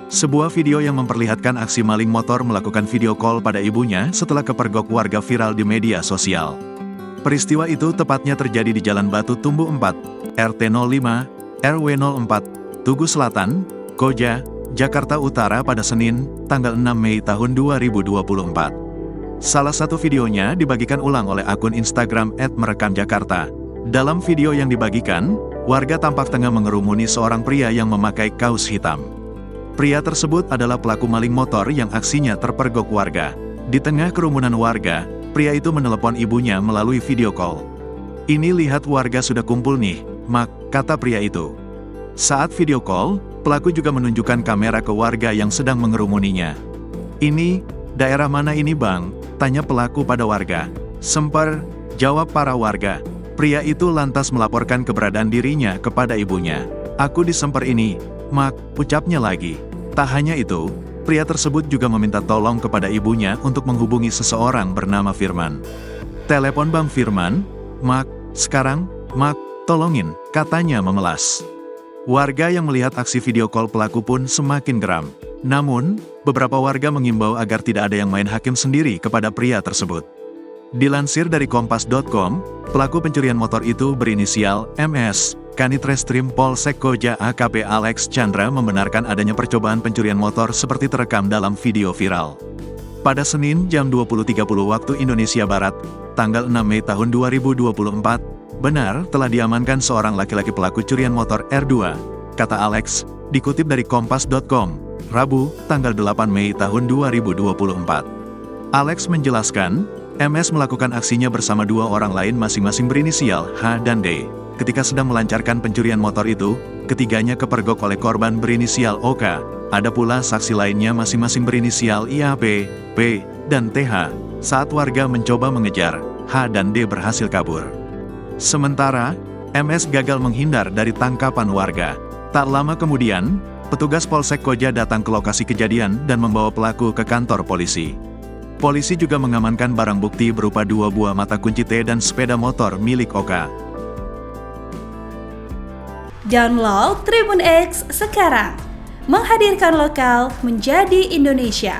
Sebuah video yang memperlihatkan aksi maling motor melakukan video call pada ibunya setelah kepergok warga viral di media sosial. Peristiwa itu tepatnya terjadi di Jalan Batu Tumbu 4, RT 05, RW 04, Tugu Selatan, Koja, Jakarta Utara pada Senin, tanggal 6 Mei tahun 2024. Salah satu videonya dibagikan ulang oleh akun Instagram @merekamjakarta. Dalam video yang dibagikan, warga tampak tengah mengerumuni seorang pria yang memakai kaos hitam. Pria tersebut adalah pelaku maling motor yang aksinya terpergok warga. Di tengah kerumunan warga, pria itu menelepon ibunya melalui video call. "Ini lihat warga sudah kumpul nih, Mak," kata pria itu. Saat video call, pelaku juga menunjukkan kamera ke warga yang sedang mengerumuninya. "Ini, daerah mana ini Bang?" tanya pelaku pada warga. "Semper," jawab para warga. Pria itu lantas melaporkan keberadaan dirinya kepada ibunya. "Aku di Semper ini, Mak," ucapnya lagi. Tak hanya itu, pria tersebut juga meminta tolong kepada ibunya untuk menghubungi seseorang bernama Firman. "Telepon Bang Firman, Mak, sekarang, Mak, tolongin," katanya memelas. Warga yang melihat aksi video call pelaku pun semakin geram. Namun, beberapa warga mengimbau agar tidak ada yang main hakim sendiri kepada pria tersebut. Dilansir dari kompas.com, pelaku pencurian motor itu berinisial MS. Kanit Reskrim Polsek Koja AKP Alex Chandra membenarkan adanya percobaan pencurian motor seperti terekam dalam video viral. Pada Senin jam 20.30 waktu Indonesia Barat, tanggal 6 Mei tahun 2024, benar telah diamankan seorang laki-laki pelaku curian motor R2, kata Alex, dikutip dari kompas.com. Rabu, tanggal 8 Mei tahun 2024. Alex menjelaskan, MS melakukan aksinya bersama dua orang lain masing-masing berinisial H dan D. Ketika sedang melancarkan pencurian motor itu, ketiganya kepergok oleh korban berinisial OK. Ada pula saksi lainnya masing-masing berinisial IAP, P, dan TH. Saat warga mencoba mengejar, H dan D berhasil kabur. Sementara, MS gagal menghindar dari tangkapan warga. Tak lama kemudian, petugas Polsek Koja datang ke lokasi kejadian dan membawa pelaku ke kantor polisi. Polisi juga mengamankan barang bukti berupa 2 buah mata kunci T dan sepeda motor milik OK. Download Tribun X sekarang, menghadirkan lokal menjadi Indonesia.